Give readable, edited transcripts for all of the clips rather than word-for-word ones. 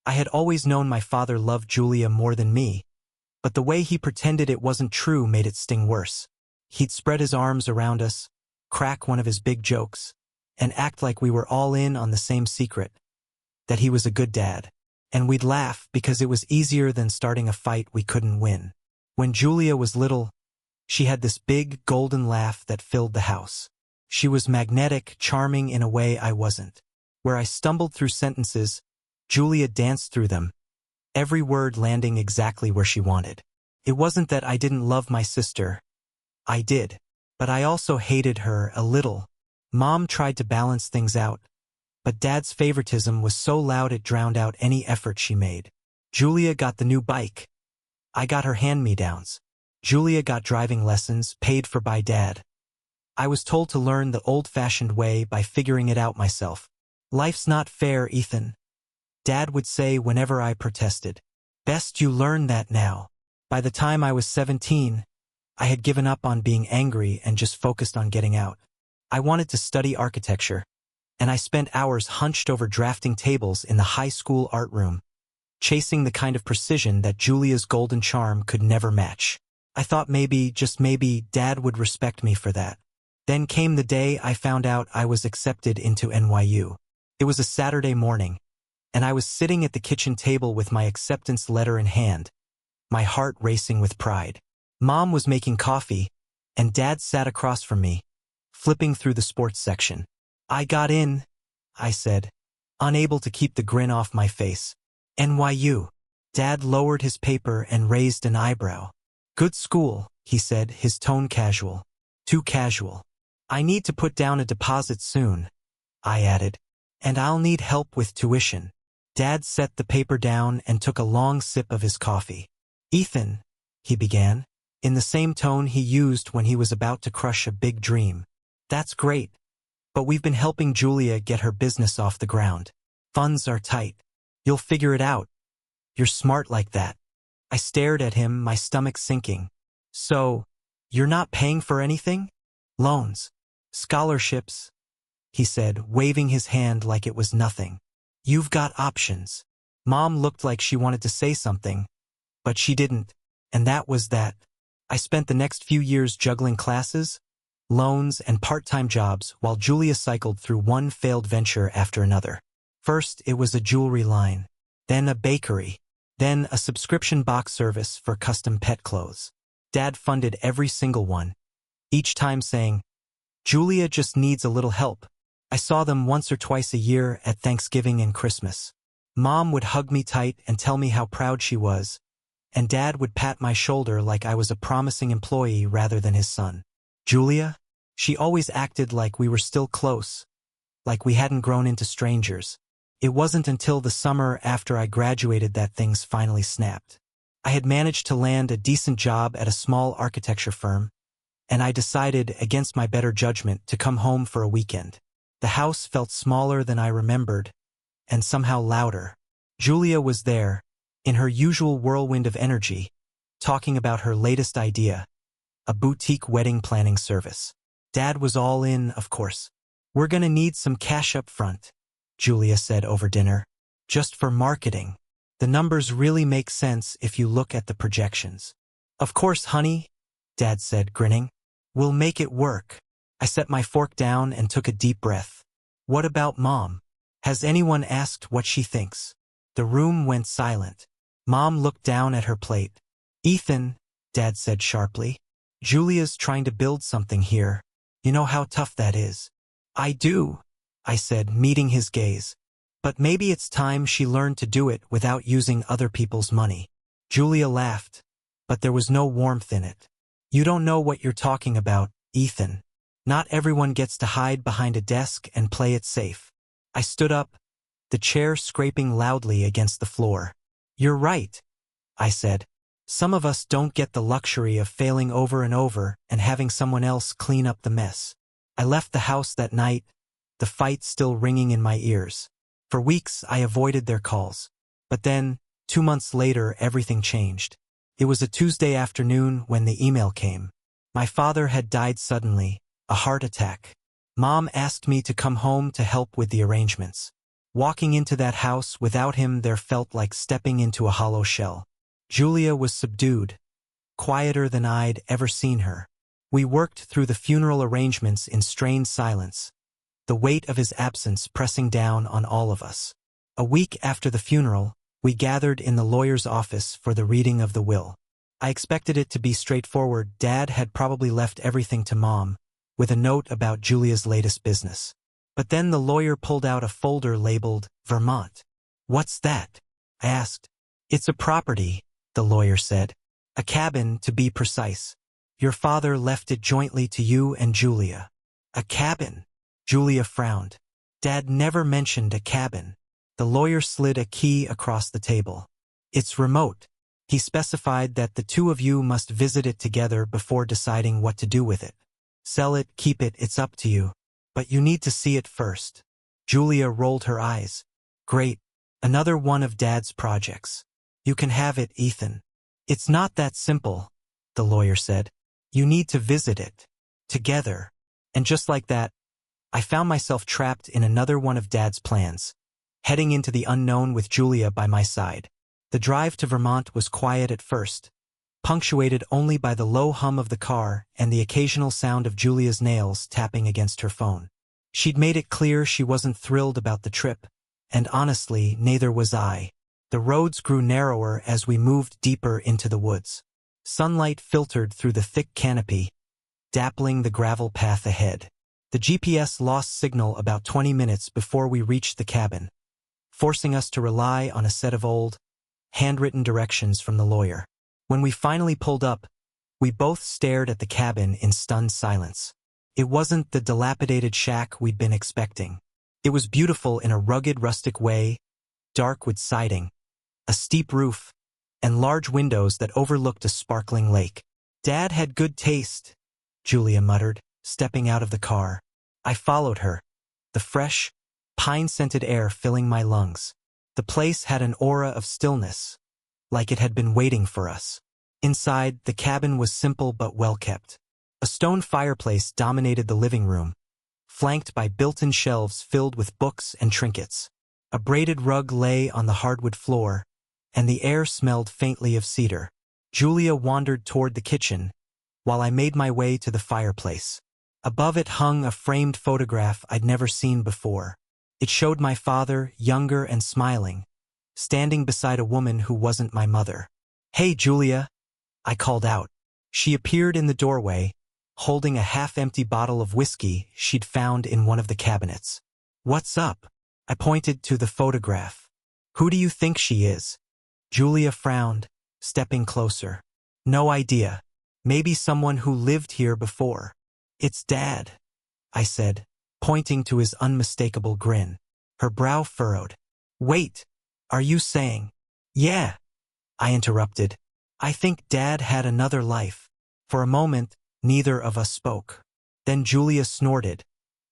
I had always known my father loved Julia more than me, but the way he pretended it wasn't true made it sting worse. He'd spread his arms around us, crack one of his big jokes, and act like we were all in on the same secret, that he was a good dad. And we'd laugh because it was easier than starting a fight we couldn't win. When Julia was little, she had this big, golden laugh that filled the house. She was magnetic, charming in a way I wasn't. Where I stumbled through sentences, Julia danced through them, every word landing exactly where she wanted. It wasn't that I didn't love my sister. I did. But I also hated her a little. Mom tried to balance things out, but Dad's favoritism was so loud it drowned out any effort she made. Julia got the new bike. I got her hand-me-downs. Julia got driving lessons, paid for by Dad. I was told to learn the old-fashioned way by figuring it out myself. Life's not fair, Ethan, Dad would say whenever I protested. Best you learn that now. By the time I was 17, I had given up on being angry and just focused on getting out. I wanted to study architecture, and I spent hours hunched over drafting tables in the high school art room, chasing the kind of precision that Julia's golden charm could never match. I thought maybe, just maybe, Dad would respect me for that. Then came the day I found out I was accepted into NYU. It was a Saturday morning, and I was sitting at the kitchen table with my acceptance letter in hand, my heart racing with pride. Mom was making coffee, and Dad sat across from me, flipping through the sports section. I got in, I said, unable to keep the grin off my face. NYU. Dad lowered his paper and raised an eyebrow. Good school, he said, his tone casual. Too casual. I need to put down a deposit soon, I added, and I'll need help with tuition. Dad set the paper down and took a long sip of his coffee. Ethan, he began, in the same tone he used when he was about to crush a big dream. That's great, but we've been helping Julia get her business off the ground. Funds are tight. You'll figure it out. You're smart like that. I stared at him, my stomach sinking. So, you're not paying for anything? Loans. Scholarships, he said, waving his hand like it was nothing. You've got options. Mom looked like she wanted to say something, but she didn't, and that was that. I spent the next few years juggling classes, loans, and part-time jobs while Julia cycled through one failed venture after another. First, it was a jewelry line, then a bakery, then a subscription box service for custom pet clothes. Dad funded every single one, each time saying, Julia just needs a little help. I saw them once or twice a year at Thanksgiving and Christmas. Mom would hug me tight and tell me how proud she was, and Dad would pat my shoulder like I was a promising employee rather than his son. Julia? She always acted like we were still close, like we hadn't grown into strangers. It wasn't until the summer after I graduated that things finally snapped. I had managed to land a decent job at a small architecture firm, and I decided, against my better judgment, to come home for a weekend. The house felt smaller than I remembered, and somehow louder. Julia was there, in her usual whirlwind of energy, talking about her latest idea, a boutique wedding planning service. Dad was all in, of course. We're gonna need some cash up front, Julia said over dinner. Just for marketing. The numbers really make sense if you look at the projections. Of course, honey, Dad said, grinning. We'll make it work. I set my fork down and took a deep breath. What about Mom? Has anyone asked what she thinks? The room went silent. Mom looked down at her plate. Ethan, Dad said sharply, Julia's trying to build something here. You know how tough that is. I do, I said, meeting his gaze. But maybe it's time she learned to do it without using other people's money. Julia laughed, but there was no warmth in it. You don't know what you're talking about, Ethan. Not everyone gets to hide behind a desk and play it safe. I stood up, the chair scraping loudly against the floor. You're right, I said. Some of us don't get the luxury of failing over and over and having someone else clean up the mess. I left the house that night, the fight still ringing in my ears. For weeks, I avoided their calls. But then, 2 months later, everything changed. It was a Tuesday afternoon when the email came. My father had died suddenly, a heart attack. Mom asked me to come home to help with the arrangements. Walking into that house without him there felt like stepping into a hollow shell. Julia was subdued, quieter than I'd ever seen her. We worked through the funeral arrangements in strained silence, the weight of his absence pressing down on all of us. A week after the funeral, we gathered in the lawyer's office for the reading of the will. I expected it to be straightforward. Dad had probably left everything to Mom, with a note about Julia's latest business. But then the lawyer pulled out a folder labeled Vermont. "What's that?" I asked. "It's a property," the lawyer said. "A cabin, to be precise. Your father left it jointly to you and Julia." "A cabin?" Julia frowned. "Dad never mentioned a cabin." The lawyer slid a key across the table. "It's remote. He specified that the two of you must visit it together before deciding what to do with it. Sell it, keep it, it's up to you. But you need to see it first." Julia rolled her eyes. "Great. Another one of Dad's projects. You can have it, Ethan." "It's not that simple," the lawyer said. "You need to visit it. Together." And just like that, I found myself trapped in another one of Dad's plans, heading into the unknown with Julia by my side. The drive to Vermont was quiet at first, punctuated only by the low hum of the car and the occasional sound of Julia's nails tapping against her phone. She'd made it clear she wasn't thrilled about the trip, and honestly, neither was I. The roads grew narrower as we moved deeper into the woods. Sunlight filtered through the thick canopy, dappling the gravel path ahead. The GPS lost signal about 20 minutes before we reached the cabin, forcing us to rely on a set of old, handwritten directions from the lawyer. When we finally pulled up, we both stared at the cabin in stunned silence. It wasn't the dilapidated shack we'd been expecting. It was beautiful in a rugged, rustic way, dark wood siding, a steep roof, and large windows that overlooked a sparkling lake. "Dad had good taste," Julia muttered, stepping out of the car. I followed her, the fresh, pine-scented air filling my lungs. The place had an aura of stillness, like it had been waiting for us. Inside, the cabin was simple but well-kept. A stone fireplace dominated the living room, flanked by built-in shelves filled with books and trinkets. A braided rug lay on the hardwood floor, and the air smelled faintly of cedar. Julia wandered toward the kitchen, while I made my way to the fireplace. Above it hung a framed photograph I'd never seen before. It showed my father, younger and smiling, standing beside a woman who wasn't my mother. "Hey, Julia," I called out. She appeared in the doorway, holding a half-empty bottle of whiskey she'd found in one of the cabinets. "What's up?" I pointed to the photograph. "Who do you think she is?" Julia frowned, stepping closer. "No idea. Maybe someone who lived here before." "It's Dad," I said, pointing to his unmistakable grin. Her brow furrowed. "Wait, are you saying—" "Yeah," I interrupted. "I think Dad had another life." For a moment, neither of us spoke. Then Julia snorted,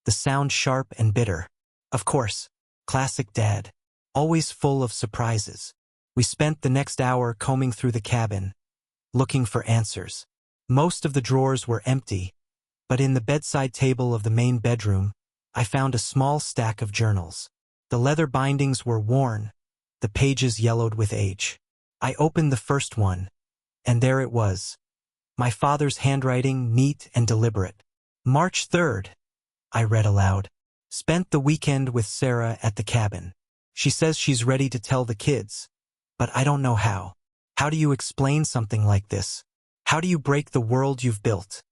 the sound sharp and bitter. "Of course, classic Dad, always full of surprises." We spent the next hour combing through the cabin, looking for answers. Most of the drawers were empty, but in the bedside table of the main bedroom, I found a small stack of journals. The leather bindings were worn, the pages yellowed with age. I opened the first one, and there it was. My father's handwriting, neat and deliberate. "March 3rd, I read aloud. "Spent the weekend with Sarah at the cabin. She says she's ready to tell the kids, but I don't know how. How do you explain something like this? How do you break the world you've built?"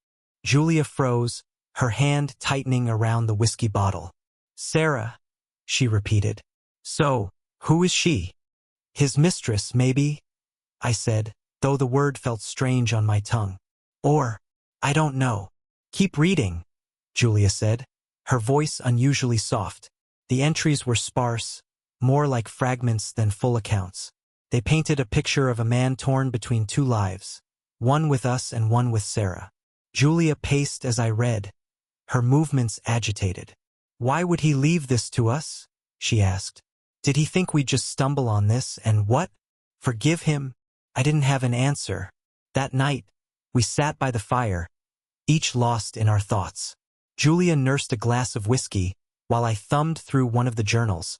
Julia froze, her hand tightening around the whiskey bottle. "Sarah," she repeated. "So, who is she?" "His mistress, maybe," I said, though the word felt strange on my tongue. "Or, I don't know." "Keep reading," Julia said, her voice unusually soft. The entries were sparse, more like fragments than full accounts. They painted a picture of a man torn between two lives, one with us and one with Sarah. Julia paced as I read, her movements agitated. "Why would he leave this to us?" she asked. "Did he think we'd just stumble on this and what? Forgive him?" I didn't have an answer. That night, we sat by the fire, each lost in our thoughts. Julia nursed a glass of whiskey, while I thumbed through one of the journals,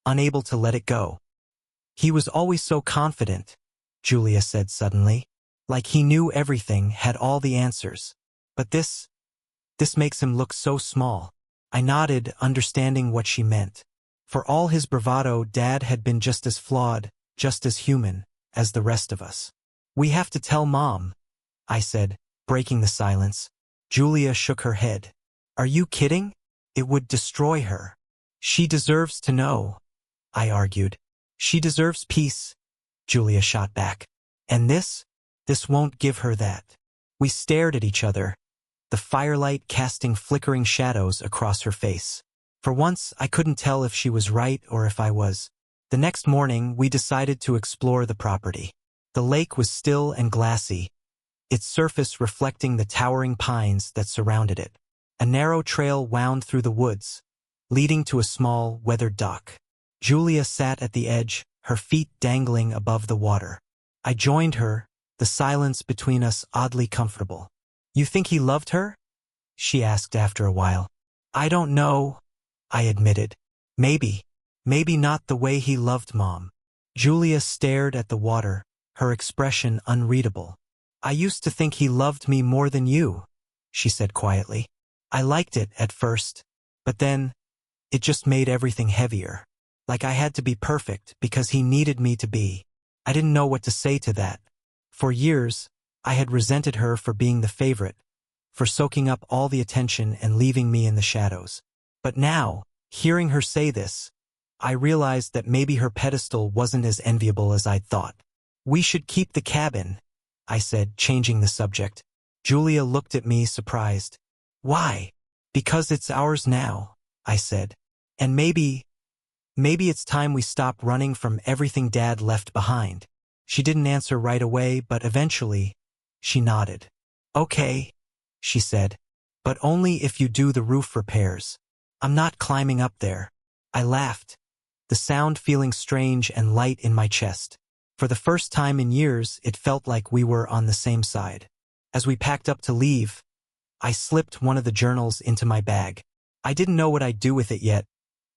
unable to let it go. He was always so confident, Julia said suddenly. Like he knew everything, had all the answers. But this makes him look so small. I nodded, understanding what she meant. For all his bravado, Dad had been just as flawed, just as human, as the rest of us. We have to tell Mom, I said, breaking the silence. Julia shook her head. Are you kidding? It would destroy her. She deserves to know, I argued. She deserves peace, Julia shot back. And this won't give her that. We stared at each other, the firelight casting flickering shadows across her face. For once, I couldn't tell if she was right or if I was. The next morning, we decided to explore the property. The lake was still and glassy, its surface reflecting the towering pines that surrounded it. A narrow trail wound through the woods, leading to a small, weathered dock. Julia sat at the edge, her feet dangling above the water. I joined her, the silence between us oddly comfortable. You think he loved her? She asked after a while. I don't know, I admitted. Maybe not the way he loved Mom. Julia stared at the water, her expression unreadable. I used to think he loved me more than you, she said quietly. I liked it at first, but then it just made everything heavier. Like I had to be perfect because he needed me to be. I didn't know what to say to that. For years, I had resented her for being the favorite, for soaking up all the attention and leaving me in the shadows. But now, hearing her say this, I realized that maybe her pedestal wasn't as enviable as I'd thought. We should keep the cabin, I said, changing the subject. Julia looked at me surprised. Why? Because it's ours now, I said. And maybe it's time we stop running from everything Dad left behind. She didn't answer right away, but eventually, she nodded. Okay, she said, but only if you do the roof repairs. I'm not climbing up there. I laughed, the sound feeling strange and light in my chest. For the first time in years, it felt like we were on the same side. As we packed up to leave, I slipped one of the journals into my bag. I didn't know what I'd do with it yet,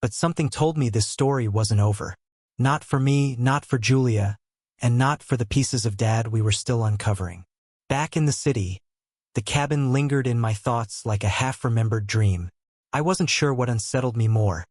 but something told me this story wasn't over. Not for me, not for Julia, and not for the pieces of Dad we were still uncovering. Back in the city, the cabin lingered in my thoughts like a half-remembered dream. I wasn't sure what unsettled me more,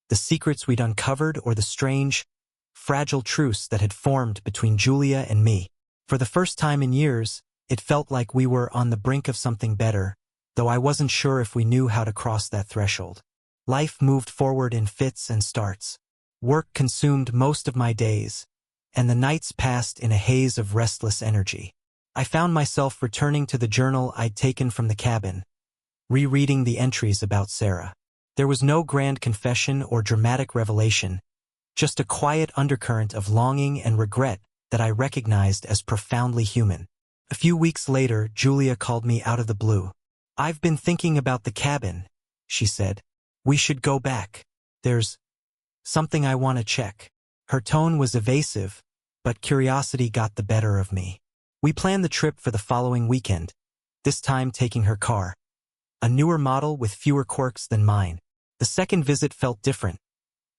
the secrets we'd uncovered or the strange, fragile truce that had formed between Julia and me. For the first time in years, it felt like we were on the brink of something better, though I wasn't sure if we knew how to cross that threshold. Life moved forward in fits and starts. Work consumed most of my days, and the nights passed in a haze of restless energy. I found myself returning to the journal I'd taken from the cabin, rereading the entries about Sarah. There was no grand confession or dramatic revelation, just a quiet undercurrent of longing and regret that I recognized as profoundly human. A few weeks later, Julia called me out of the blue. I've been thinking about the cabin, she said. We should go back. There's something I want to check. Her tone was evasive, but curiosity got the better of me. We planned the trip for the following weekend, this time taking her car. A newer model with fewer quirks than mine. The second visit felt different,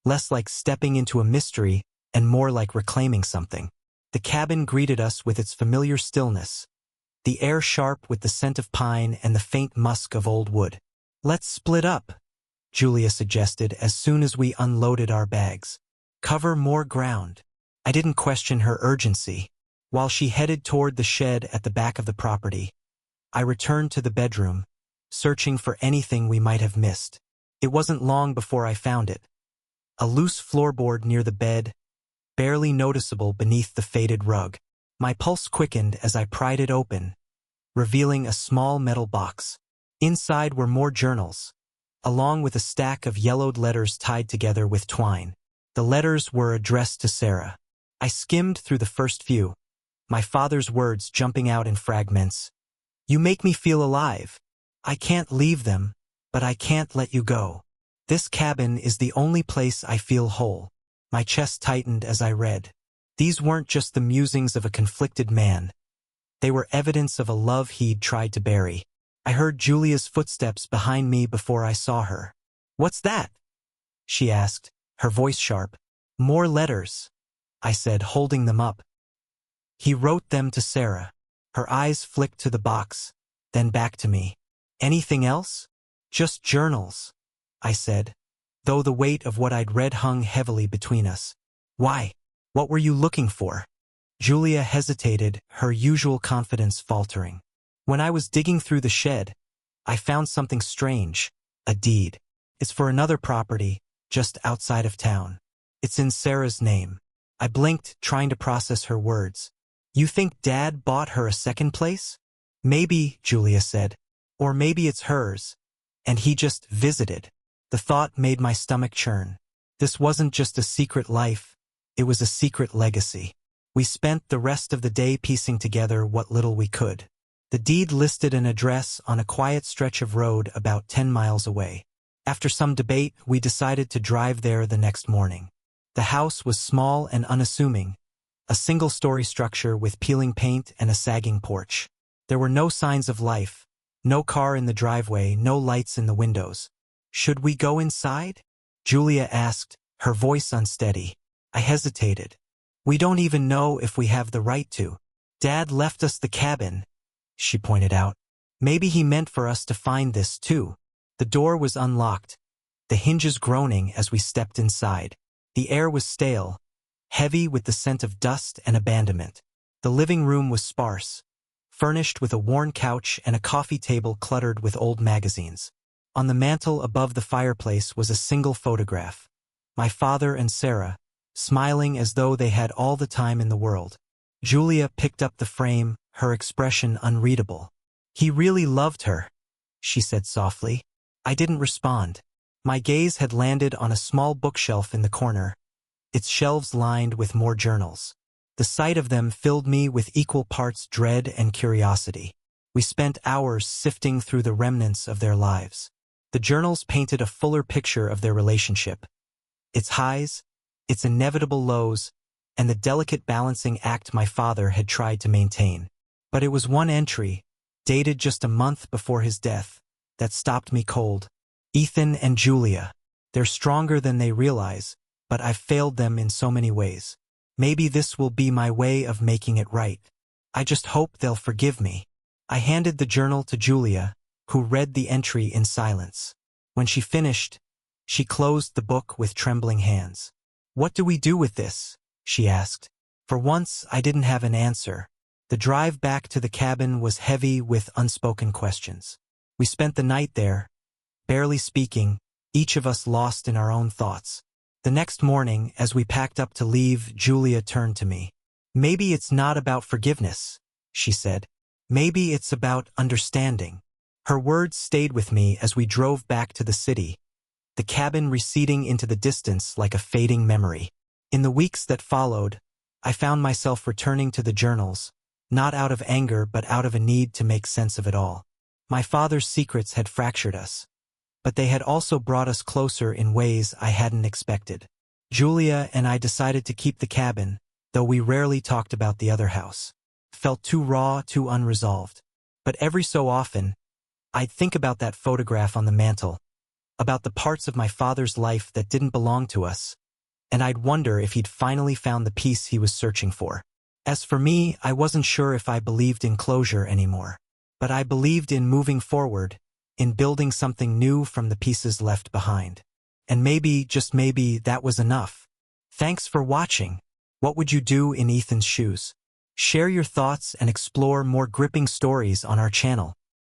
less like stepping into a mystery and more like reclaiming something. The cabin greeted us with its familiar stillness, the air sharp with the scent of pine and the faint musk of old wood. Let's split up, Julia suggested as soon as we unloaded our bags. Cover more ground. I didn't question her urgency. While she headed toward the shed at the back of the property, I returned to the bedroom, searching for anything we might have missed. It wasn't long before I found it. A loose floorboard near the bed, barely noticeable beneath the faded rug. My pulse quickened as I pried it open, revealing a small metal box. Inside were more journals, along with a stack of yellowed letters tied together with twine. The letters were addressed to Sarah. I skimmed through the first few, my father's words jumping out in fragments. You make me feel alive. I can't leave them, but I can't let you go. This cabin is the only place I feel whole. My chest tightened as I read. These weren't just the musings of a conflicted man. They were evidence of a love he'd tried to bury. I heard Julia's footsteps behind me before I saw her. What's that? She asked, her voice sharp. More letters, I said, holding them up. He wrote them to Sarah. Her eyes flicked to the box, then back to me. Anything else? Just journals, I said, though the weight of what I'd read hung heavily between us. Why? What were you looking for? Julia hesitated, her usual confidence faltering. When I was digging through the shed, I found something strange, a deed. It's for another property, just outside of town. It's in Sarah's name. I blinked, trying to process her words. You think Dad bought her a second place? Maybe, Julia said. Or maybe it's hers, and he just visited. The thought made my stomach churn. This wasn't just a secret life, it was a secret legacy. We spent the rest of the day piecing together what little we could. The deed listed an address on a quiet stretch of road about 10 miles away. After some debate, we decided to drive there the next morning. The house was small and unassuming, a single-story structure with peeling paint and a sagging porch. There were no signs of life, no car in the driveway, no lights in the windows. Should we go inside? Julia asked, her voice unsteady. I hesitated. We don't even know if we have the right to. Dad left us the cabin, she pointed out. Maybe he meant for us to find this too. The door was unlocked, the hinges groaning as we stepped inside. The air was stale, heavy with the scent of dust and abandonment. The living room was sparse, furnished with a worn couch and a coffee table cluttered with old magazines. On the mantel above the fireplace was a single photograph. My father and Sarah, smiling as though they had all the time in the world. Julia picked up the frame, her expression unreadable. He really loved her, she said softly. I didn't respond. My gaze had landed on a small bookshelf in the corner, its shelves lined with more journals. The sight of them filled me with equal parts dread and curiosity. We spent hours sifting through the remnants of their lives. The journals painted a fuller picture of their relationship. Its highs, its inevitable lows, and the delicate balancing act my father had tried to maintain. But it was one entry, dated just a month before his death, that stopped me cold. Ethan and Julia. They're stronger than they realize, but I've failed them in so many ways. Maybe this will be my way of making it right. I just hope they'll forgive me. I handed the journal to Julia, who read the entry in silence. When she finished, she closed the book with trembling hands. What do we do with this? She asked. For once, I didn't have an answer. The drive back to the cabin was heavy with unspoken questions. We spent the night there, barely speaking, each of us lost in our own thoughts. The next morning, as we packed up to leave, Julia turned to me. Maybe it's not about forgiveness, she said. Maybe it's about understanding. Her words stayed with me as we drove back to the city, the cabin receding into the distance like a fading memory. In the weeks that followed, I found myself returning to the journals, not out of anger but out of a need to make sense of it all. My father's secrets had fractured us, but they had also brought us closer in ways I hadn't expected. Julia and I decided to keep the cabin, though we rarely talked about the other house. It felt too raw, too unresolved. But every so often, I'd think about that photograph on the mantel, about the parts of my father's life that didn't belong to us, and I'd wonder if he'd finally found the peace he was searching for. As for me, I wasn't sure if I believed in closure anymore, but I believed in moving forward, in building something new from the pieces left behind. And maybe, just maybe, that was enough. Thanks for watching. What would you do in Ethan's shoes? Share your thoughts and explore more gripping stories on our channel.